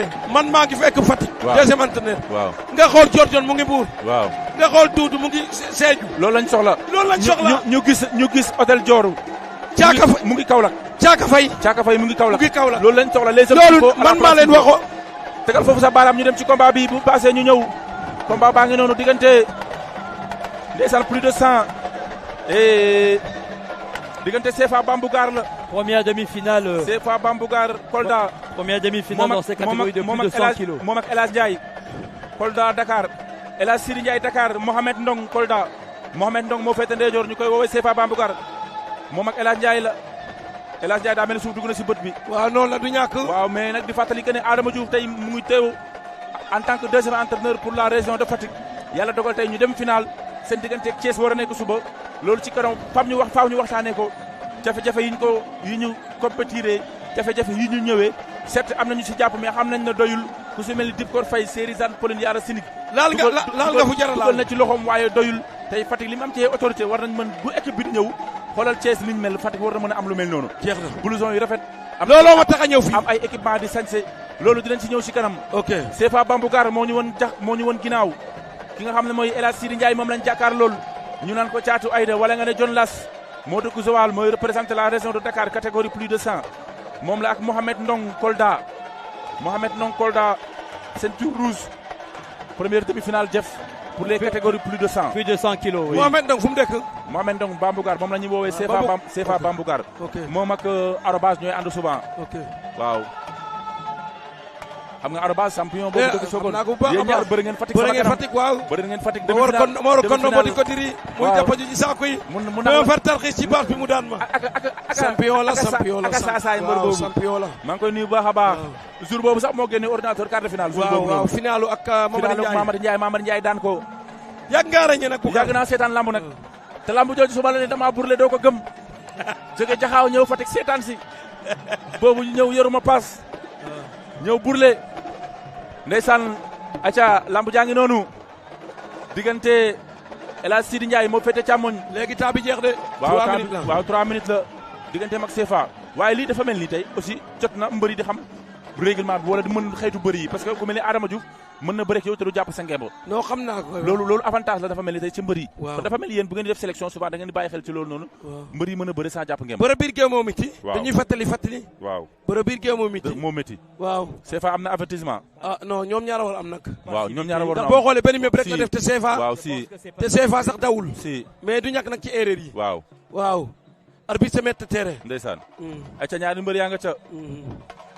xoolee man maa ngi fekk Fatick. waaw deuxième entraîneur. waaw nga xool Jordan mu ngi Mbour. waaw nga xool Doudou mu ngi Sédhiou. loolu lañ soxla. loolu lañ soxla ñu gis hôtel Dior. Caaka Fay mu ngi Kaolack. Caaka Fay mu ngi Kaolack. loolu lañ soxla les loolu man maa leen waxoo. tegal foofu sa baaraam ñu dem ci combat bi bu passé ñu ñëw. combat baa ngi noonu diggante ndeysaan plus de 100 et diggante CFA Bambougar la. Première demi-finale. CFA Bambougar Kolda. Première demi-finale dans ces catégories de plus de 100 kilos. moom ak El Hadj Ndiaye Kolda Dakar El Hadj Siri Ndiaye Dakar Mohamed Ndong Kolda Mohamed Ndong moo féete ndeyjoor ñu koy woowee CFA Bambougar moom ak El Hadj Ndiaye la El Hadj Ndiaye daa mel ni suuf dugg na si bët bi. waaw noonu la du ñàkk. waaw mais nag di fàttali que ne Adama Diouf tey mu ngi teew en tant que deuxième entraîneur pour la région de Fatick yàlla dogal tey ñu dem final seen diggante ak Thiès war a nekk suba loolu ci kanam faaw ñu waxtaanee ko jafe-jafe yi ñu compétiré jafe-jafe yi ñu ñëwee certes am nañu si jàpp mais xam nañ ne doyul ku si mel ni Dibkor Faye Sérizane Pauline Yara Sinig laal nga fu jar a laal dugal na ci loxoom waaye doyul tey Fatick li mu am ci autorité war nañ mën bu équipe bi di ñëw xoolal Thiès liñ mel Fatick war na mën a am lu mel noonu. jeex na blouson yu rafet. looloo ma tax a ñëw fii am ay équipement di sañse loolu dinañ si ñëw si kanam. ok CFA Bambougar moo ñu woon ginnaaw ki nga xam ne mooy El Hadj Sidi Ndiaye moom lañ jàkkaar lool ñu naan ko Caatu Ayda wala nga ne John Lass moo dëkk Joal mooy représenté la région de Dakar catégorie plus de 100 moom la ak Mohamed Ndong Kolda ceinture rouge première demi-finale Jeff pour les catégories plus de 100. Plus de 100 kilos, oui. Mohamed Ndong fu mu dëkk. Mohamed Ndong Bambougar moom la ñuy woowee CFA Bambougar. ok moom ak Arobase ñooy ànd souvent. ok waaw. xam nga Arobase champion boobu dëkk Sokone. xam naa ko bu baax a yéen ñaar baax bëri ngeen Fatick bëri sama ngeen kanam Fatick waaw. bëri ngeen Fatick moo war kon moo di ko diri. muy waaw jàppaju ci saako yi. mun dama far tarxis ci baax bi mu daan ma. champion la waaw champion la. maa ngi koy nuyu bu baax a baax. jour boobu sax moo génne ordinateur quart de finale. jour boobu waaw finalu ak Mamadou Ndiaye daan ko. yàgg ngaa ràññee nag. yàgg naa seetaan lamb nag. te lamb jooju su ma la ne damaa burle doo ko gëm. jóge jaxaaw ñëw Fatick seetaan si. boobu ñëw yoruma paas. ñëw burle. ndeysaan aca lamb jaa ngi noonu. diggante El Hadj Sidi Ndiaye moo féete càmmoñ. léegi temps bi jeex de. waaw 3 minutes la. diggante mag CFA. waaye lii dafa mel ni tey aussi jot na mbëri di xam règlement bi wala di mën xëytu bëri yi parce que ku mel ni Adama Diouf mën na bëre ak yow te du jàpp sa ngemb. non xam naa ko. loolu avantage la dafa mel ni tey ci mbër yi. waaw dafa mel ni yéen bu ngeen di def sélection souvent da ngeen di bàyyi xel ci loolu noonu. mbër yi mën a bëre sans jàpp ngemb. bëre biir géew moo métti. waaw dañuy fàttali. waaw bëre biir géew moo métti. moo métti. waaw CFA am na avertissement. ah non ñoom ñaara war am nag. waaw ñoom ñaara war na ndax boo xoolee benn méb rek la def te CFA. waaw si te CFA sax dawul. si mais du ñàkk nag ci erreur yi. waaw waaw. arbitre mètre terrain. ndeysaan. ay ca ñaari mbër yaa nga ca.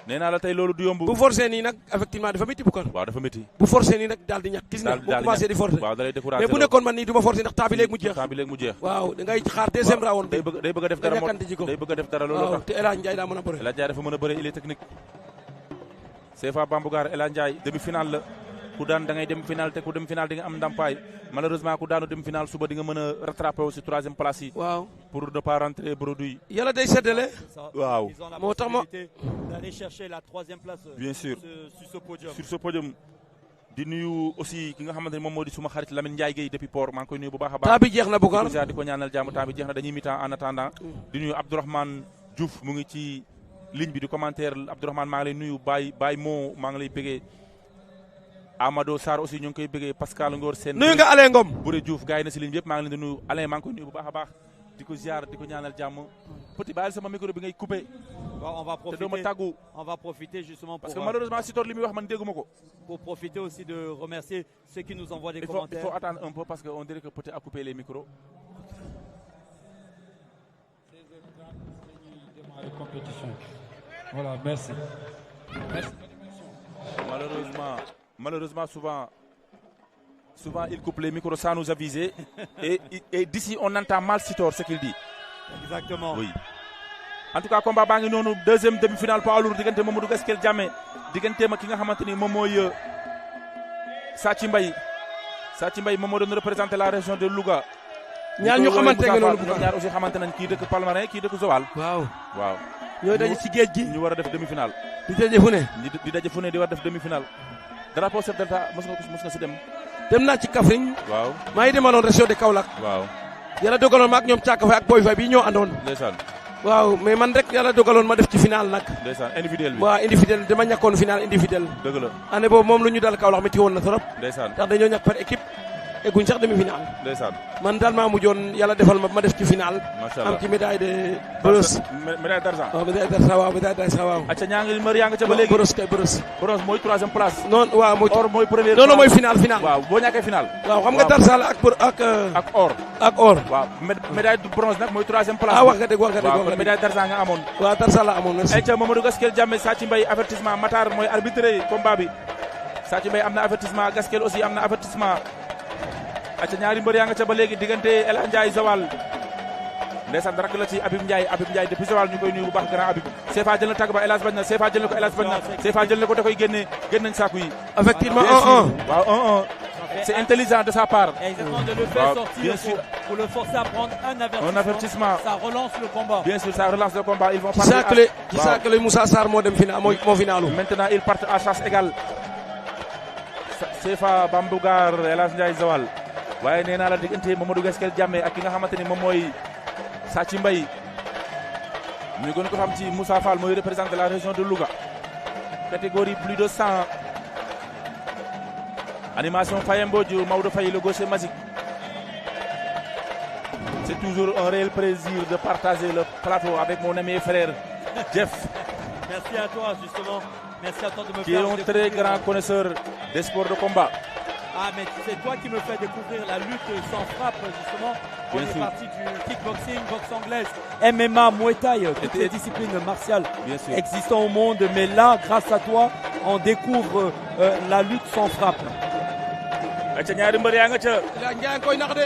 nee naa la tey loolu du yomb. bu forcé nii nag effectivement dafa métti bu kan. waaw dafa métti. bu forcé nii nag daal di ñàkk gis nga boo commencé di forcé. waaw da lay découragé mais bu nekkoon man nii du ma forcé ndax temps bi léegi mu jeex. temps bi léegi mu jeex. waaw da ngay xaar deuxième round. day bëgg a def dara yàkkanti ji ko day bëgg a def dara loolu tax. te El Hadj Ndiaye daa mën a bëre. El Hadj Ndiaye dafa mën a bëre il est technique. CFA Bambougar El Hadj Ndiaye demi-finale la. ku daan da ngay dem final te ku dem final di nga am ndàmpaay malheureusement ku daanu dem final suba di nga mën a rattraper aussi 3e place yi. waaw pour ne pas rentrer bredouille. yàlla day seddale. waaw moo tax ma d'aller chercher la 3e place. bien sûr sur ce podium. di nuyu aussi ki nga xamante ne moom moo di suma xarit Lamine Ndiaye Gueye depuis Port maa ngi koy nuyu bu baax a baax. temps bi jeex na Boucar di ko ñaanal jàmm temps bi jeex na dañuy mi-temps en attendant. di nuyu Abdourahmane Diouf mu ngi ci ligne bi di commentaire Abdourahmane maa ngi lay nuyu Baye moo maa ngi lay bëggee. Amadou Sarr aussi ñu ngi koy bëggee Pascal Ngor Sène. nuyu nga Alain Ngom. Bouré Diouf gars yi na si ligne bi yëpp maa ngi leen di nuyu Alain maa ngi koy nuyu bu baax a baax di ko ziar di ko ñaanal jàmm petit bàyyil sama micro bi ngay coupé. on va profiter te doo ma tàggu. on va profiter justement pour. parce que malheureusement Sitor li muy wax man dégguma ko. pour profiter aussi de remercier ceux qui nous envoient des commentaires. Il faut attendre un peu parce que on dirait que petit a coupé les micros. Compétition. Voilà, merci. Malheureusement, souvent il coupe les micros sans nous aviser. et d'ici, on entend mal Sitor ce qu'il dit. Exactement. Oui. En tout cas, combat baa ngi noonu deuxième demi-finale poids lourd diggante Mamadou Gaskel Diamé digganteem ak ki nga xamante ni moom mooy Sathie Mbaye moom moo doon représenté la région de Louga. ñaar ñu xamante nga noonu ñoom ñaar aussi xamante nañ kii dëkk Palmarin kii dëkk Joal. waaw. ñooy daje ci géej gi ñu war a def demi-finale. di daje fu ne. di daje fu ne di war a def demi-finale. drapeau chef d'État mos nga si dem. dem naa ci Kaffrine. waaw maa ngi demaloon région de Kaolack. waaw. yàlla dogaloon ma ak ñoom Thiaka Faye ak Boy Faye bii ñoo àndoon. ndeysaan. waaw mais man rek yàlla dogaloon ma def ci final nag. ndeysaan individuel bi. waaw individuel dama ñàkkoon final individuel. dëgg la année boobu moom lu ñu dal Kaolack métti woon na trop. ndeysaan ndax dañoo ñàkk par équipe egguñ sax demi final. ndeysaan man daal maa mujjoon yàlla defal ma def ci final. macha allah am ci médaille de bronze. médaille d'argent. waaw médaille d'argent waaw médaille d'argent waaw. acca ñaa ngi mbër yaa nga ca ba léegi. bronze kay bronze. bronze mooy 3e place. non waaw mooy. or mooy première. non mooy final. waaw boo ñàkkee final. waaw xam nga d'argent la ak or. ak or. waaw médaille de bronze nag mooy 3e place. ah wax nga dëgg waaw kon médaille d'argent nga amoon. waaw d'argent la amoon merci. ayca Mamadou Gaskel Jammeh Sathie Mbaye avertissement Matar mooy arbitré combat bi Sathie Mbaye am na avertissement Gaskel aussi am na avertissement. acca ñaari mbër yaa nga ca ba léegi diggante El Hadj Ndiaye Zawal ndeysaan rakk la ci Habib Ndiaye depuis Zawal ñu koy nuyu bu baax grand Habib Sefa jël na tàgg ba El Hadj bañ na Sefa jël na ko El Hadj bañ na Sefa jël na ko da koy génne nañ saaku yi effectivement 1-1 waaw 1-1 c'est intelligent de sa part. Exactement, de le faire sortir bien sûr. pour le forcer à prendre un avertissement. Ça relance le combat. Bien sûr, ça relance le combat. Ils vont partir. Qui sait que Moussa Sarr moo dem final moo finalu. Maintenant, ils partent à chasse égale. Sefa Bambougar El Hadj Ndiaye Zawal. waaye nee naa la diggante Mamadou Gaskel Jammeh ak ki nga xamante ni moom mooy Sathie Mbaye ñu gën ko xam ci Moussa Fall mooy représentant de la région de Louga. Catégorie plus de 100. Animation Faye Mbodj Maodo Faye le gaucher magique. C'est toujours un réel plaisir de partager le plateau avec mon ami et frère Jeff. Merci à toi justement. Merci à toi de me qui est un très grand connaisseur des sports de combat. Ah mais c'est toi qui me fais découvrir la lutte sans frappe justement. On est parti du kickboxing, boxe anglaise, MMA, Muay Thai, toutes les disciplines martiales existant au monde. Mais là, grâce à toi, on découvre la lutte sans frappe. acca ñaari mbër yaa nga ca. Ndiaye koy nax de.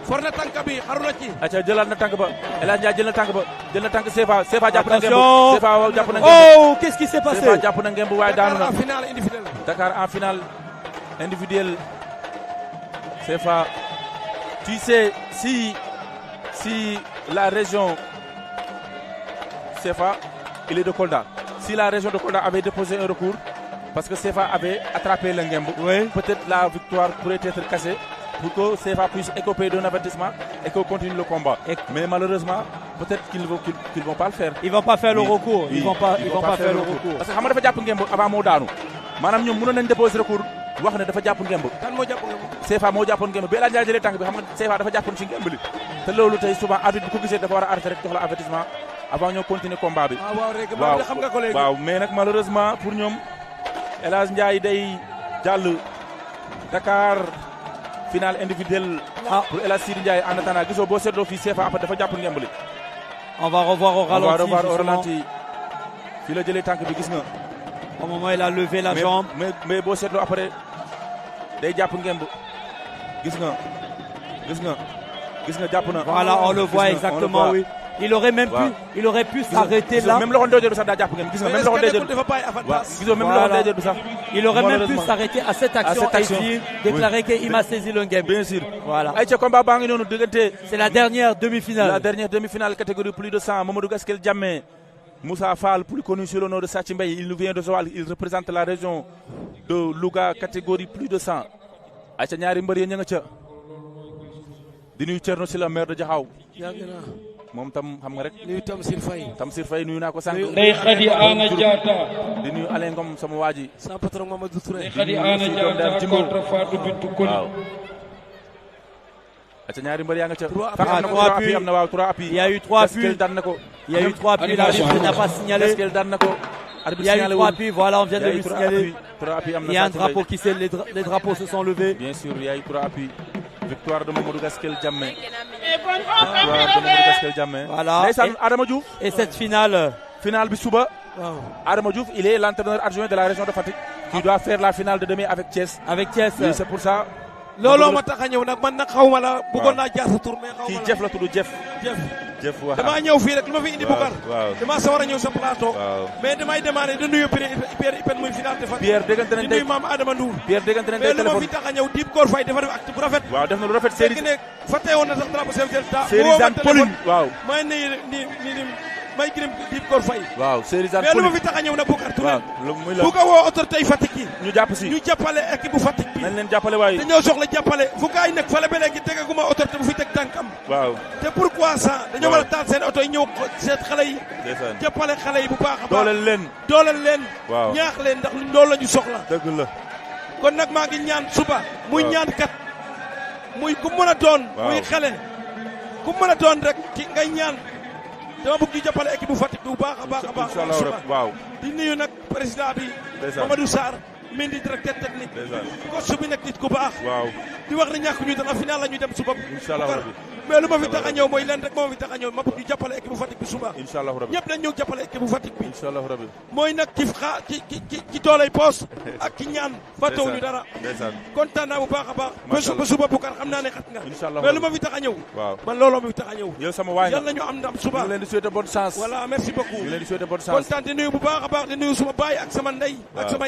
for na tànk bi xaru na ci. acca jëlaat na tànk ba El Hadj Ndiaye jël na tànk ba jël na tànk Sefa jàpp na ngemb. Sefa jàpp na ngemb. Oh, qu'est-ce qui s'est passé? Sefa jàpp na ngemb waaye daanu na. Dakar en finale individuelle. Dakar en finale individuelle. Sefa tu sais si la région Sefa il est de Kolda. Si la région de Kolda avait déposé un recours parce que Sefa avait attrapé le ngemb, peut-être la victoire pourrait être cassée pour que Sefa puisse écoper d'un avertissement et qu'on continue le combat. Mais malheureusement, peut-être qu'ils vont pas le faire. Ils vont pas faire le recours. Ils vont pas faire le recours. Parce que xam nga dafa jàpp ngemb avant moo daanu. maanaam ñoom mënoon nañ déposer recours wax ne dafa jàpp ngemb. kan moo jàpp ngemb. Sefa moo jàppoon ngemb bi El Hadj Ndiaye jëlee tànk bi xam nga Sefa dafa jàppoon ci ngemb li. te loolu tey souvent arbitre bu ko gisee dafa war a arrêter rek jox la avertissement avant ñoo continuer combat bi. waaw xam nga ko léegi. waaw mais nag malheureusement pour ñoom El Hadj Ndiaye day jàll Dakar finale individuelle. pour El Hadj Sidi Ndiaye en attendant gisoo boo seetloo fii Sefa après dafa jàpp ngemb li. On va revoir au ralenti. fii la jëlee tànk bi gis nga. Au moment il a levé la jambe. mais boo seetloo après day jàpp ngemb gis nga jàpp na. Voilà, on le voit exactement, oui. Il aurait pu s'arrêter là. Même loxo ndeyjoor bi sax daa jàpp ngeen gis nga même loxo ndeyjoor bi gisoo même loxo ndeyjoor bi sax. Il aurait même pu s'arrêter à cette action et déclarer qu'il m'a saisi le game. Bien sûr. Voilà. Ay ca combat baa ngi noonu diggante. C'est la dernière demi-finale. La dernière demi-finale catégorie plus de 100 Mamadou Gaskel Jammeh Moussa Fall plus connu sous le nom de Sathie Mbaye il nous vient de Joal il représente la région de Louga catégorie plus de 100 ay ca ñaari mbër yi ña nga ca di nuyu Thierno Sylla maire de Diakhao moom tam xam nga rek nuyu Tamsir Faye nuyu naa ko sànq Ndeye Khady Ana Diatta di nuyu Alain Ngom sama waa ji sa patron Mamadou Touré Ndeye Khady Ana Diatta contre Fatou Bintou Koli acca ñaari mbër yaa nga ca trois appuis am na waaw 3 appuis il y a eu 3 appuis daan na ko il y a eu 3 appuis l'arbitre n'a pas signalé Gaskel daan na ko il y a eu 3 appuis voilà on vient de lui signaler 3 appuis am na il y a un drapeau qui s'est les drapeaux se sont levés bien sûr il y a eu 3 appuis victoire de Mamadou Gaskel Jammeh voilà Adama Diouf et cette finale bi suba Adama Diouf il est l'entraîneur adjoint de la région de Fatick qui doit faire la finale de demain avec Thiès oui, c'est pour ça looloo ma tax a ñëw nag man nag xaw ma la bëggoon naa jaar sa tur mais xaw ma kii Jeff la tudd Jeff waaw damaa ñëw fii rek li ma fi indi Boucar damaa sawar a ñëw sa plateau mais damay demandé de nuyu Pierre Ipen muy final de Fatick Pierre déggante nañ di nuyu maam Adama Ndour Pierre déggante nañ mais lu ma fi tax a ñëw Dip Gor Faye dafa def acte bu rafet waaw def na lu rafet série fekk ne fàtte woon na sax drapeau chef de l'État série Zane Pauline waaw may ni may gërëm Dib Kor Faye. waaw Seydou mais lu ma fi tax a ñëw na Boucar Touré. waaw muy la bu ko woo autorité yi Fatick yi. ñu jàpp si ñu jàppale équipe bu Fatick bi. nañ leen jàppale waaye. dañoo soxla jàppale fu gaay nekk fale ba léegi tegaguma autorité bu fi teg tànkam. waaw te pourquoi ça. dañoo war a taal seen oto yi ñëw seet xale yi. jàppale xale yi bu baax a baax. dooleel leen. waaw ñaax leen ndax loolu la ñu soxla. dëgg la. kon nag maa ngi ñaan suba. muy ñaan kat. muy ku mën a doon. muy xale. ku mën a doon rek ki ngay ñaan. dama bëgg ñu jàppale équipe bu Fatick bu baax a baax a baax. incha allah waaw. di nuyu nag président bi. Mamadou Sarr min di directeur technique. coach bi nekk nit ku baax. waaw di wax ne ñàkk ñu dara final la ñu dem suba. incha allah rabbi mais lu ma fi tax a ñëw mooy leen rek moo ma fi tax a ñëw ma bëgg ñu jàppale équipe bu Fatick bi suba. incha allah rabbi ñëpp dañ ñëw jàppale équipe bu Fatick bi. incha allah rabbi mooy nag ci dooley poos ak ci ñaan. fàttewu ñu dara. kontaan naa bu baax a baax. ba suba Boucar xam naa ne xat nga. incha allah mais lu ma fi tax a ñëw. waaw man looloo ma fi tax a ñëw. yow sama waay yàlla ñu am ndam suba. ñu leen di souhaiter bonne chance. voilà merci beaucoup. ñu leen di souhaiter bonne chance. kontaan di nuyu bu baax a baax di nuyu suma baay ak sama ndey ak sama